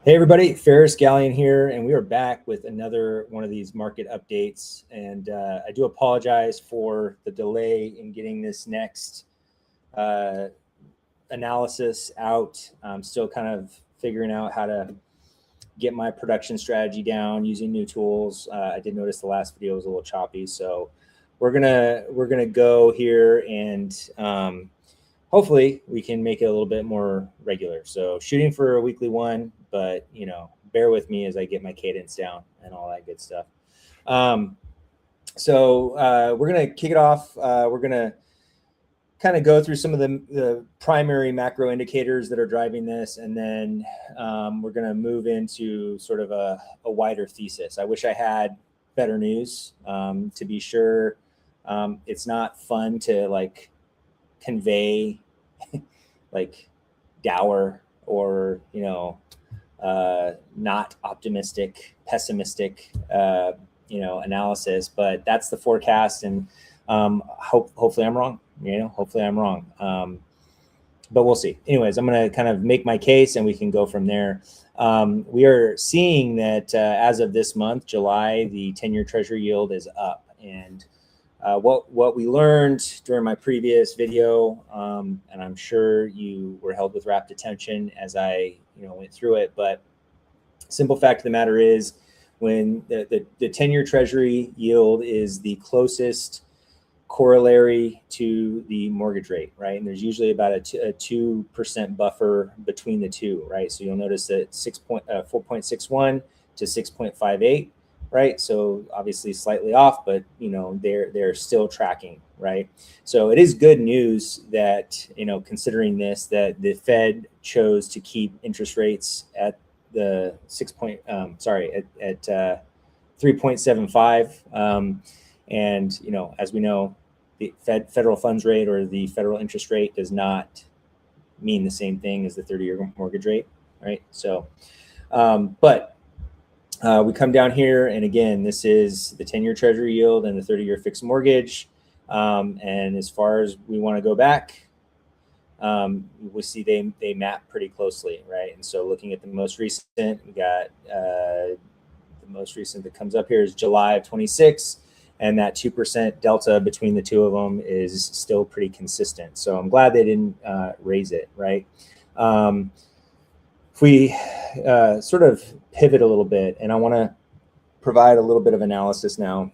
Hey everybody, Ferris Galleon here, and we are back with another one of these market updates. And I do apologize for the delay in getting this next uh, analysis out. I'm still kind of figuring out how to get my production strategy down using new tools. I did notice the last video was a little choppy, so we're gonna go here and hopefully we can make it a little bit more regular. So shooting for a weekly one, but bear with me as I get my cadence down and all that good stuff. So we're gonna kick it off. We're gonna kind of go through some of the primary macro indicators that are driving this, and then we're gonna move into sort of a wider thesis. I wish I had better news. To be sure, it's not fun to like convey like dour or not optimistic, pessimistic analysis, but that's the forecast, and hopefully I'm wrong. Hopefully I'm wrong, but we'll see. Anyways, I'm going to kind of make my case and we can go from there. We are seeing that as of this month, July, the 10-year treasury yield is up, and what we learned during my previous video, and I'm sure you were held with rapt attention as I went through it, but simple fact of the matter is when the 10-year treasury yield is the closest corollary to the mortgage rate, right? And there's usually about a 2% buffer between the two, right? So you'll notice that 4.61 to 6.58, right? So obviously slightly off, but they're still tracking, right? So it is good news that considering this, that the Fed chose to keep interest rates at the 3.75, and as we know, the federal funds rate or the federal interest rate does not mean the same thing as the 30-year mortgage rate, right? So, but we come down here, and again, this is the 10-year treasury yield and the 30-year fixed mortgage. And as far as we want to go back, we see they map pretty closely, right? And so looking at the most recent, we got the most recent that comes up here is July of 26, and that 2% delta between the two of them is still pretty consistent. So I'm glad they didn't raise it, right? If we sort of pivot a little bit, and I want to provide a little bit of analysis now.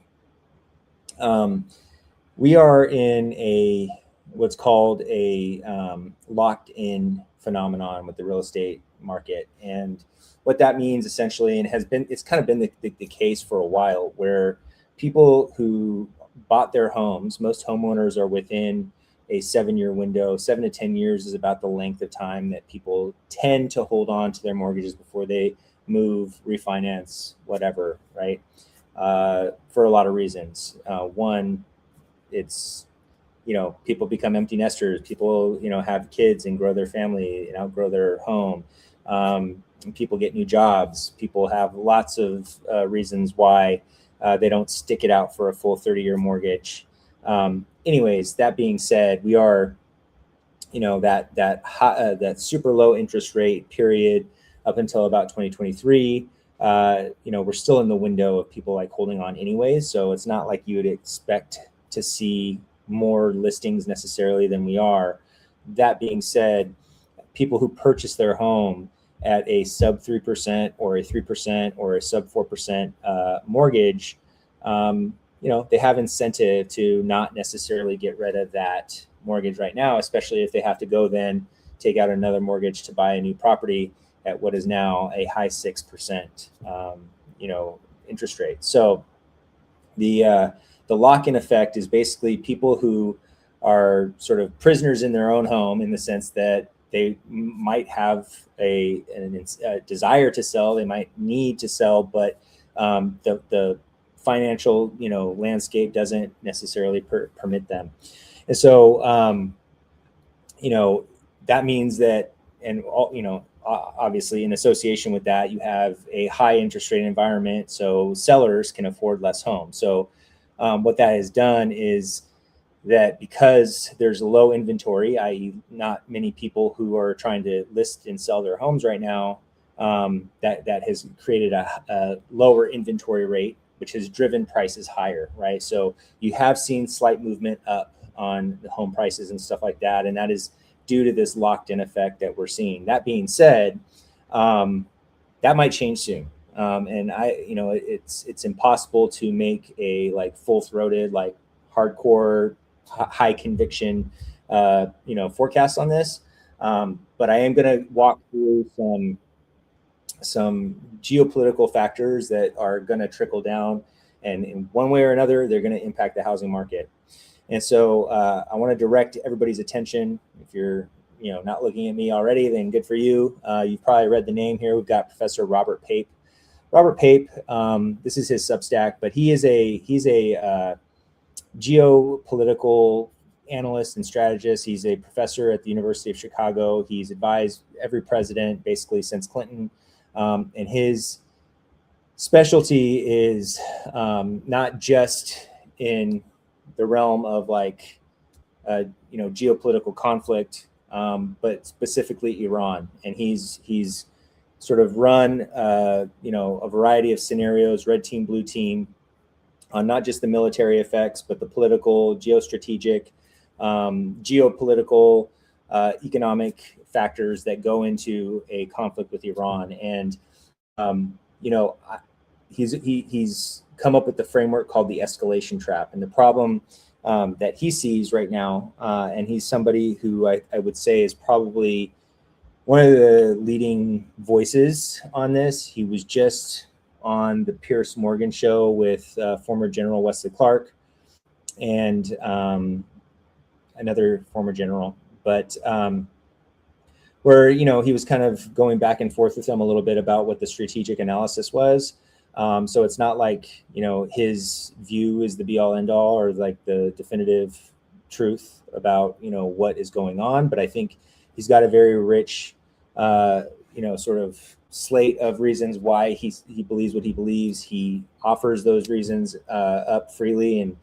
We are in what's called a locked-in phenomenon with the real estate market, and what that means essentially, and it's kind of been the case for a while, where people who bought their homes, most homeowners are within a 7-year window. 7 to 10 years is about the length of time that people tend to hold on to their mortgages before they move, refinance, whatever, right? For a lot of reasons. One, it's, people become empty nesters. People, have kids and grow their family and outgrow their home. People get new jobs. People have lots of reasons why they don't stick it out for a full 30-year mortgage. Anyways, that being said, we are, that super low interest rate period up until about 2023. We're still in the window of people like holding on anyways. So it's not like you would expect to see more listings necessarily than we are. That being said, people who purchase their home at a sub 3% or a 3% or a sub 4% mortgage, they have incentive to not necessarily get rid of that mortgage right now, especially if they have to go then take out another mortgage to buy a new property at what is now a high 6%, interest rate. So the lock-in effect is basically people who are sort of prisoners in their own home, in the sense that they might have a desire to sell, they might need to sell, but the financial landscape doesn't necessarily permit them. And so that means that, and obviously in association with that, you have a high interest rate environment, so sellers can afford less homes. So what that has done is that because there's a low inventory, i.e. not many people who are trying to list and sell their homes right now, that has created a lower inventory rate, which has driven prices higher, right? So you have seen slight movement up on the home prices and stuff like that, and that is due to this locked-in effect that we're seeing. That being said, that might change soon. And it's impossible to make a like full-throated, like hardcore, high conviction, forecast on this. But I am going to walk through some geopolitical factors that are going to trickle down, and in one way or another, they're going to impact the housing market. And so I want to direct everybody's attention. If you're not looking at me already, then good for you. You've probably read the name here. We've got Professor Robert Pape. Robert Pape, this is his Substack, but he's a geopolitical analyst and strategist. He's a professor at the University of Chicago. He's advised every president basically since Clinton, and his specialty is not just in the realm of like geopolitical conflict, but specifically Iran. And he's sort of run a variety of scenarios, red team, blue team, on not just the military effects, but the political, geostrategic, geopolitical, economic factors that go into a conflict with Iran. And he's come up with the framework called the escalation trap. And the problem that he sees right now, and he's somebody who I would say is probably one of the leading voices on this. He was just on the Piers Morgan show with former General Wesley Clark and another former general, but where he was kind of going back and forth with them a little bit about what the strategic analysis was. So it's not like his view is the be all end all or like the definitive truth about what is going on, but I think he's got a very rich sort of slate of reasons why he believes what he believes. He offers those reasons up freely, and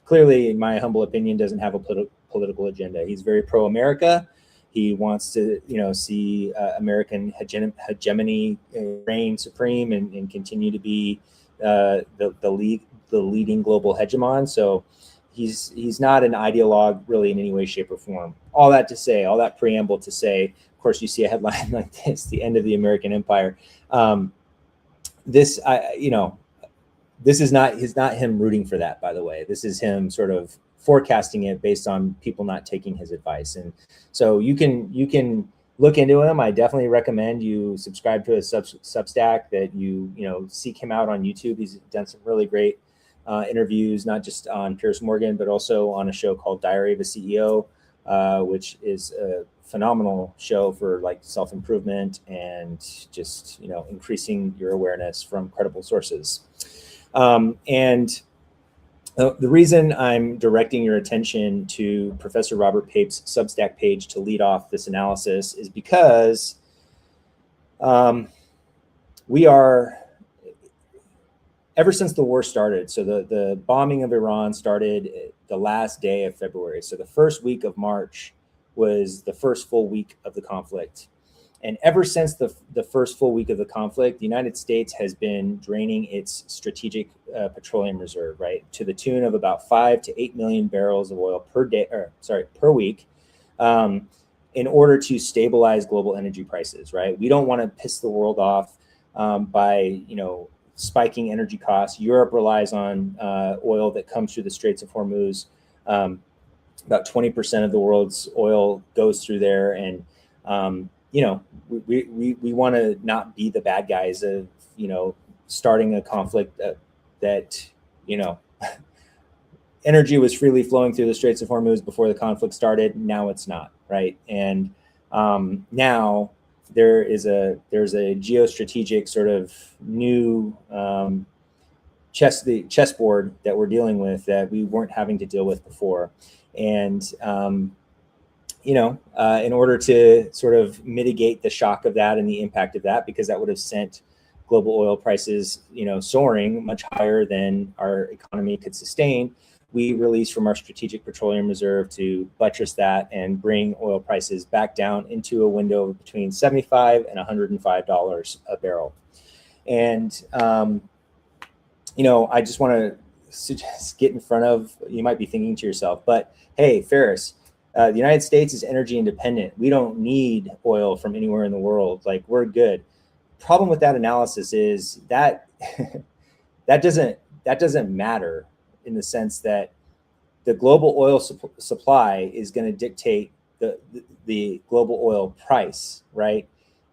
clearly, in my humble opinion, doesn't have a political agenda. He's very pro-America. He wants to see American hegemony reign supreme and continue to be the leading global hegemon. So he's not an ideologue really in any way, shape, or form. All that preamble to say, of course, you see a headline like this, the end of the American empire. This is not him rooting for that, by the way. This is him sort of forecasting it based on people not taking his advice. And so you can look into him. I definitely recommend you subscribe to his Substack, that you seek him out on YouTube. He's done some really great interviews, not just on Piers Morgan, but also on a show called Diary of a CEO, which is a phenomenal show for like self-improvement and just increasing your awareness from credible sources. And the reason I'm directing your attention to Professor Robert Pape's Substack page to lead off this analysis is because we are, ever since the war started, so the bombing of Iran started the last day of February. So the first week of March was the first full week of the conflict. And ever since the first full week of the conflict, the United States has been draining its strategic petroleum reserve, right, to the tune of about 5 to 8 million barrels of oil per week, in order to stabilize global energy prices, right? We don't want to piss the world off by spiking energy costs. Europe relies on oil that comes through the Straits of Hormuz. About 20% of the world's oil goes through there, and we want to not be the bad guys of starting a conflict that energy was freely flowing through the Straits of Hormuz before the conflict started. Now it's not, right? And now there's a geostrategic sort of new chessboard that we're dealing with that we weren't having to deal with before. And in order to sort of mitigate the shock of that and the impact of that, because that would have sent global oil prices, soaring much higher than our economy could sustain, we release from our strategic petroleum reserve to buttress that and bring oil prices back down into a window between $75 and $105 a barrel. And, I just want to suggest get in front of, you might be thinking to yourself, but hey, Ferris, the United States is energy independent. We don't need oil from anywhere in the world. Like, we're good. Problem with that analysis is that that doesn't matter, in the sense that the global oil supply is going to dictate the global oil price, right?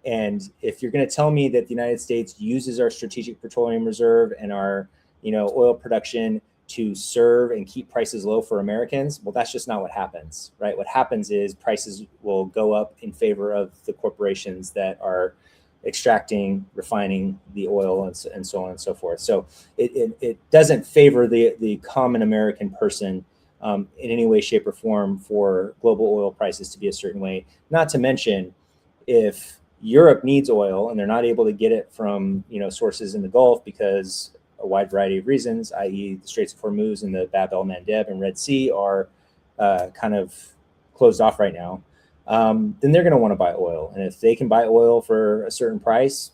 And if you're going to tell me that the United States uses our strategic petroleum reserve and our oil production to serve and keep prices low for Americans, well, that's just not what happens, right? What happens is prices will go up in favor of the corporations that are extracting, refining the oil, and so on and so forth. So it doesn't favor the common American person in any way, shape, or form for global oil prices to be a certain way. Not to mention, if Europe needs oil and they're not able to get it from sources in the Gulf because a wide variety of reasons, i.e. the Straits of Hormuz and the Bab el-Mandeb and Red Sea are kind of closed off right now, then they're going to want to buy oil. And if they can buy oil for a certain price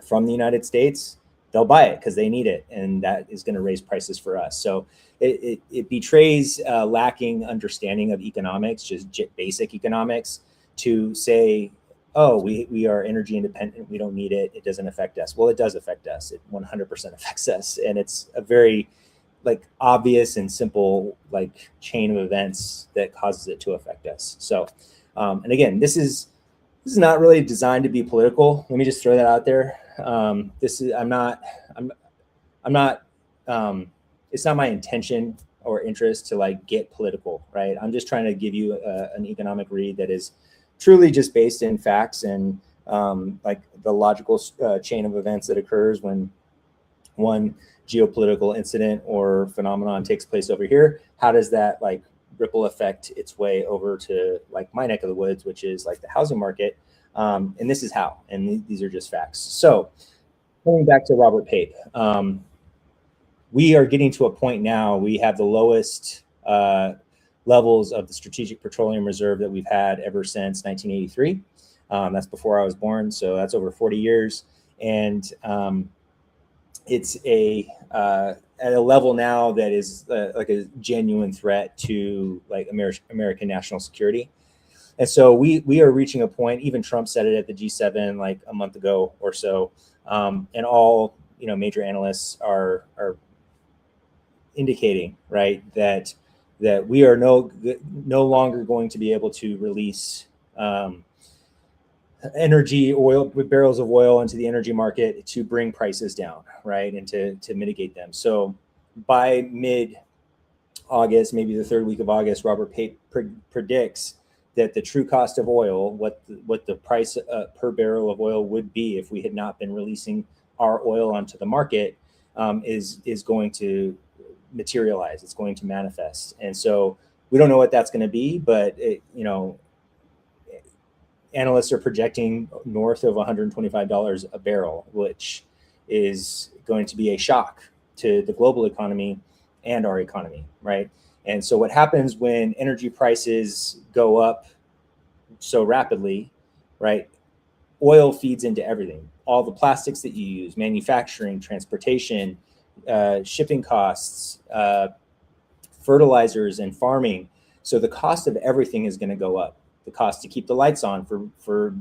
from the United States, they'll buy it because they need it. And that is going to raise prices for us. So it betrays lacking understanding of economics, just basic economics, to say, oh, we are energy independent, we don't need it, it doesn't affect us. Well, it does affect us. It 100% affects us. And it's a very obvious and simple chain of events that causes it to affect us. So, and again, this is not really designed to be political. Let me just throw that out there. It's not my intention or interest to get political, right? I'm just trying to give you an economic read that is truly just based in facts and the logical chain of events that occurs when one geopolitical incident or phenomenon takes place over here. How does that ripple effect its way over to my neck of the woods, which is the housing market? And this is how, and these are just facts. So going back to Robert Pape, we are getting to a point now, we have the lowest levels of the strategic petroleum reserve that we've had ever since 1983. That's before I was born, so that's over 40 years. And it's at a level now that is a genuine threat to American national security. And so we are reaching a point, even Trump said it at the G7 a month ago or so, and all major analysts are indicating, right, that we are no longer going to be able to release barrels of oil into the energy market to bring prices down, right, and to mitigate them. So by mid-August, maybe the third week of August, Robert Pape predicts that the true cost of oil, what the price per barrel of oil would be if we had not been releasing our oil onto the market, is going to materialize. It's going to manifest. And so we don't know what that's going to be, but analysts are projecting north of $125 a barrel, which is going to be a shock to the global economy and our economy, right? And so what happens when energy prices go up so rapidly, right? Oil feeds into everything. All the plastics that you use, manufacturing, transportation, shipping costs, fertilizers and farming. So the cost of everything is going to go up. The cost to keep the lights on for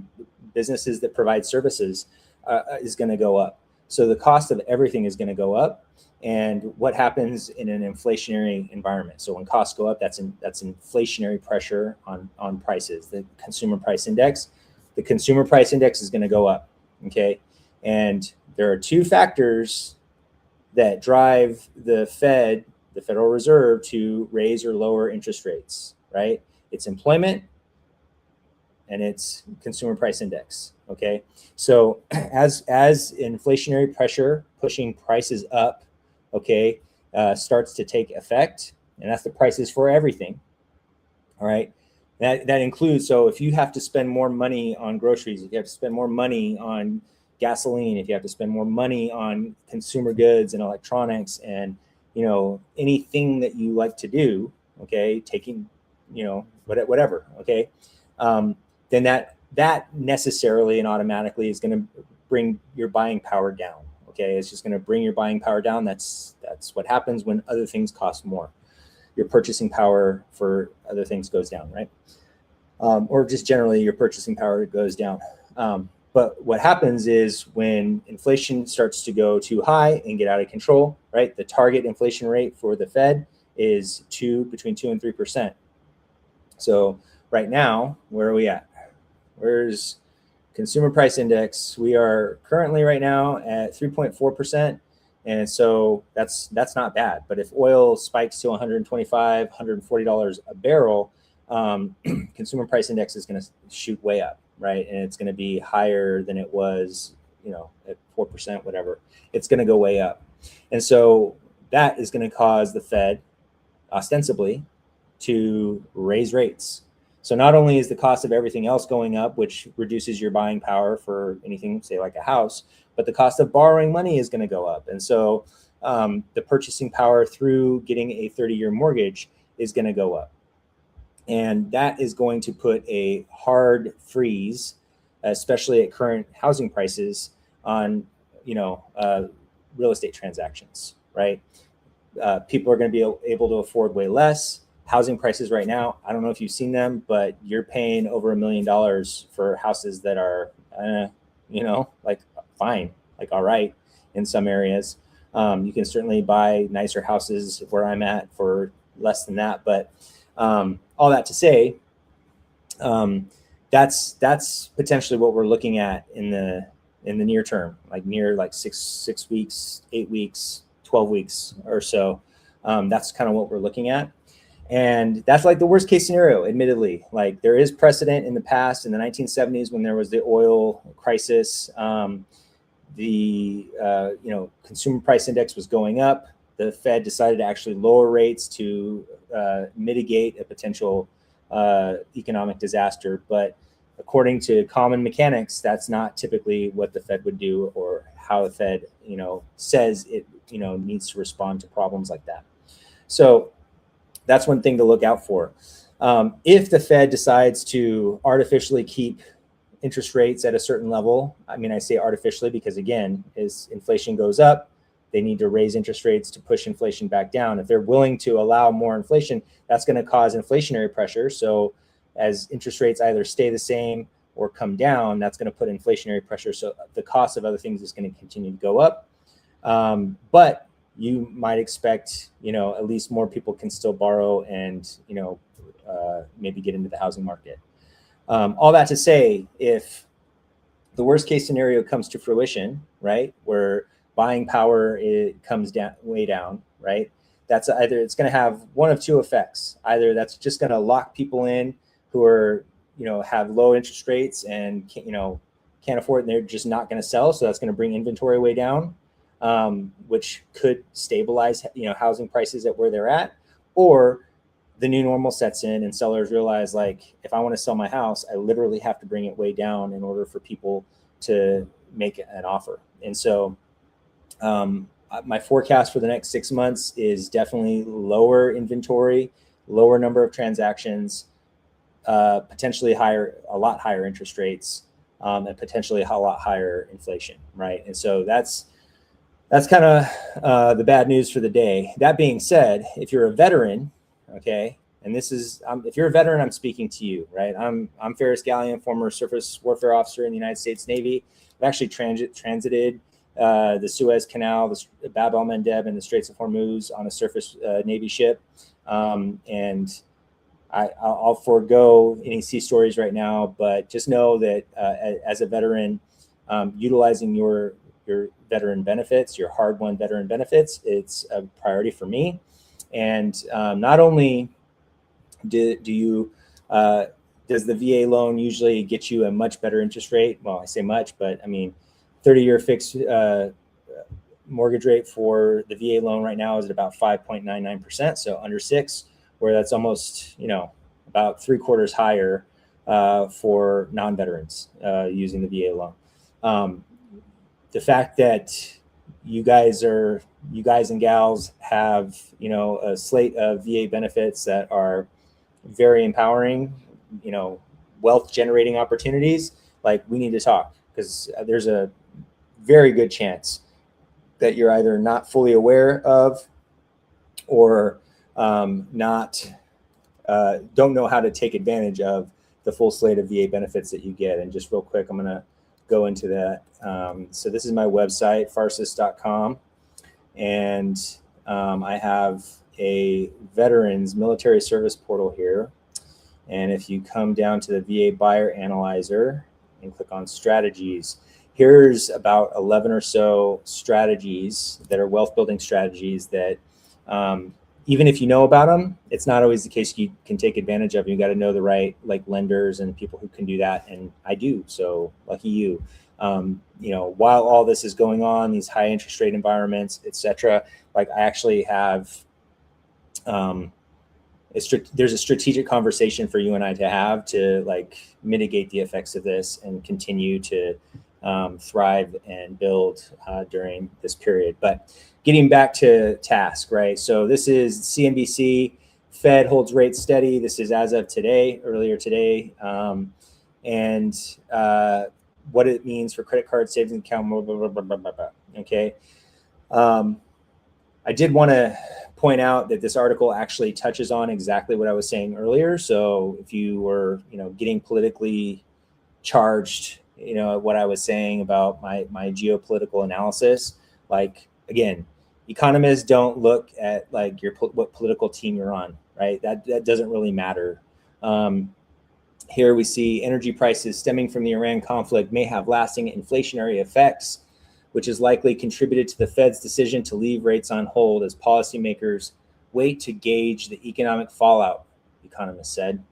businesses that provide services is going to go up. So the cost of everything is going to go up. And what happens in an inflationary environment? So when costs go up, that's inflationary pressure on prices. The consumer price index is going to go up. Okay, and there are two factors that drive the Federal Reserve, to raise or lower interest rates, right? It's employment and it's consumer price index. Okay, so as inflationary pressure pushing prices up, okay, starts to take effect, and that's the prices for everything. All right, that includes, so if you have to spend more money on groceries, if you have to spend more money on gasoline, if you have to spend more money on consumer goods and electronics and anything that you like to do, okay, taking, whatever, okay, then that necessarily and automatically is going to bring your buying power down. Okay, it's just going to bring your buying power down. That's what happens when other things cost more. Your purchasing power for other things goes down, right? Or just generally your purchasing power goes down. But what happens is when inflation starts to go too high and get out of control, right? The target inflation rate for the Fed is between 2 and 3%. So right now, where are we at? Where's consumer price index? We are currently right now at 3.4%. And so that's not bad. But if oil spikes to $125, $140 a barrel, consumer price index is going to shoot way up, right? And it's going to be higher than it was, at 4%, whatever. It's going to go way up. And so that is going to cause the Fed, ostensibly, to raise rates. So not only is the cost of everything else going up, which reduces your buying power for anything, say like a house, but the cost of borrowing money is going to go up. And so the purchasing power through getting a 30-year mortgage is going to go up. And that is going to put a hard freeze, especially at current housing prices, on real estate transactions, right? People are going to be able to afford way less. Housing prices right now, I don't know if you've seen them, but you're paying over $1 million for houses that are, like fine, like all right in some areas. You can certainly buy nicer houses where I'm at for less than that. But all that to say, that's potentially what we're looking at in the near term, like near like six weeks, 8 weeks, 12 weeks or so. That's kind of what we're looking at. And that's like the worst case scenario, admittedly. Like there is precedent in the past, in the 1970s when there was the oil crisis, the consumer price index was going up. The Fed decided to actually lower rates to mitigate a potential economic disaster. But according to common mechanics, that's not typically what the Fed would do, or how the Fed, says it, needs to respond to problems like that. So that's one thing to look out for. If the Fed decides to artificially keep interest rates at a certain level, I mean, I say artificially because, again, as inflation goes up, they need to raise interest rates to push inflation back down. If they're willing to allow more inflation, that's going to cause inflationary pressure. So as interest rates either stay the same or come down, that's going to put inflationary pressure. So the cost of other things is going to continue to go up. But you might expect, at least more people can still borrow and, maybe get into the housing market. All that to say, if the worst case scenario comes to fruition, right, where buying power comes down, way down, right, that's either, it's going to have one of two effects. Either that's just going to lock people in who are, have low interest rates and can't afford it, and they're just not going to sell. So that's going to bring inventory way down, which could stabilize, housing prices at where they're at. Or the new normal sets in and sellers realize, like, if I want to sell my house, I literally have to bring it way down in order for people to make an offer. And so my forecast for the next 6 months is definitely lower inventory, lower number of transactions, potentially a lot higher interest rates, and potentially a lot higher inflation, right? And so that's kind of the bad news for the day. That being said, if you're a veteran, okay, and this is, if you're a veteran, I'm speaking to you, right? I'm Ferris Gallion, former surface warfare officer in the United States Navy. I've actually transited the Suez Canal, the Bab el-Mandeb, and the Straits of Hormuz on a surface Navy ship. And I'll forego any sea stories right now, but just know that as a veteran, utilizing your veteran benefits, your hard-won veteran benefits, it's a priority for me. And not only does the VA loan usually get you a much better interest rate? Well, I say much, but I mean, 30-year fixed mortgage rate for the VA loan right now is at about 5.99%, so under 6%, where that's almost, about 3/4 higher for non-veterans using the VA loan. The fact that you guys and gals have, you know, a slate of VA benefits that are very empowering, you know, wealth generating opportunities. Like, we need to talk, because there's a very good chance that you're either not fully aware of, or not don't know how to take advantage of the full slate of VA benefits that you get. And just real quick, I'm going to go into that. So this is my website, farsis.com, and I have a veterans military service portal here. And if you come down to the VA buyer analyzer and click on strategies, here's about 11 or so strategies that are wealth building strategies that even if you know about them, it's not always the case you can take advantage of. You got to know the right, like, lenders and people who can do that. And I do, so lucky you. You know, while all this is going on, these high interest rate environments, etc., like, I actually have, there's a strategic conversation for you and I to have to, like, mitigate the effects of this and continue to thrive and build during this period. But getting back to task, right? So this is CNBC. Fed holds rates steady. This is as of today, earlier today. And what it means for credit card, savings account, blah, blah, blah, blah, blah, blah. Okay. I did want to point out that this article actually touches on exactly what I was saying earlier. So if you were, you know, getting politically charged, you know, what I was saying about my geopolitical analysis, like, again, economists don't look at, like, what political team you're on, right? That doesn't really matter. Here we see energy prices stemming from the Iran conflict may have lasting inflationary effects, which is likely contributed to the Fed's decision to leave rates on hold as policymakers wait to gauge the economic fallout, economists said.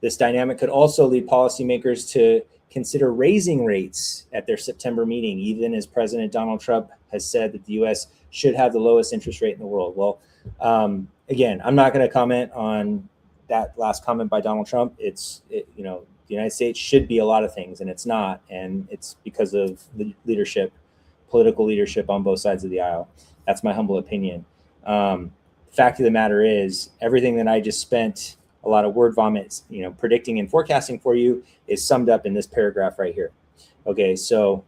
This dynamic could also lead policymakers to consider raising rates at their September meeting, even as President Donald Trump has said that the U.S. should have the lowest interest rate in the world. Well, again, I'm not going to comment on that last comment by Donald Trump. You know, the United States should be a lot of things, and it's not. And it's because of the leadership, political leadership on both sides of the aisle. That's my humble opinion. Fact of the matter is, everything that I just spent a lot of word vomits, you know, predicting and forecasting for you is summed up in this paragraph right here. Okay, so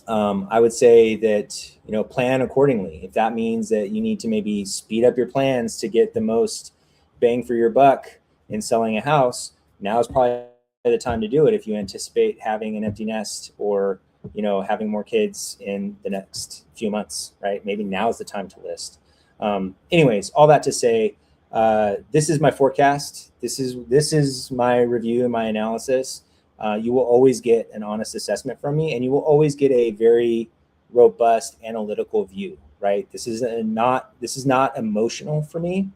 I would say that, you know, plan accordingly. If that means that you need to maybe speed up your plans to get the most bang for your buck in selling a house, now is probably the time to do it. If you anticipate having an empty nest, or, you know, having more kids in the next few months, right? Maybe now is the time to list. Anyways, all that to say, this is my forecast. This is my review and my analysis. You will always get an honest assessment from me, and you will always get a very robust analytical view, right? This is not emotional for me.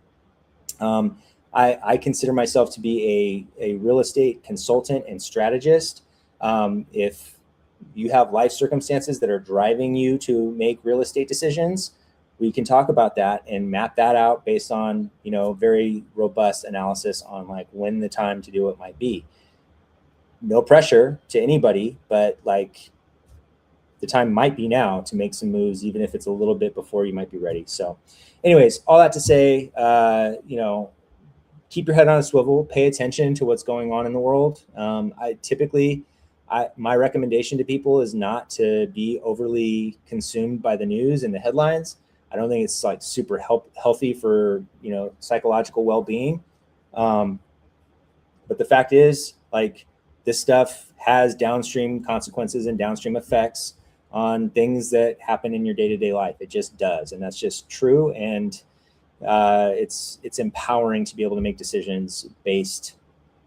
I consider myself to be a real estate consultant and strategist. If you have life circumstances that are driving you to make real estate decisions, we can talk about that and map that out based on, you know, very robust analysis on, like, when the time to do it might be. No pressure to anybody, but, like, the time might be now to make some moves, even if it's a little bit before you might be ready. So anyways, all that to say, you know, keep your head on a swivel, pay attention to what's going on in the world. My recommendation to people is not to be overly consumed by the news and the headlines. I don't think it's, like, super healthy for, you know, psychological well-being. But the fact is, like, this stuff has downstream consequences and downstream effects on things that happen in your day-to-day life. It just does. And that's just true. And it's empowering to be able to make decisions based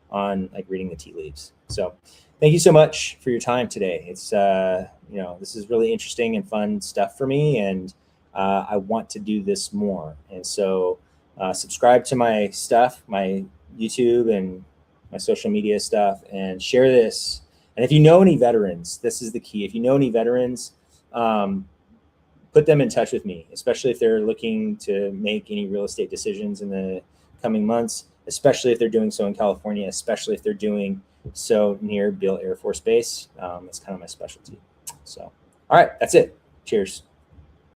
on, like, reading the tea leaves. So thank you so much for your time today. It's, you know, this is really interesting and fun stuff for me. And I want to do this more. And so subscribe to my stuff, my YouTube and my social media stuff, and share this. And if you know any veterans, this is the key. If you know any veterans, put them in touch with me, especially if they're looking to make any real estate decisions in the coming months, especially if they're doing so in California, especially if they're doing so near Beale Air Force Base. It's kind of my specialty. So, all right, that's it. Cheers.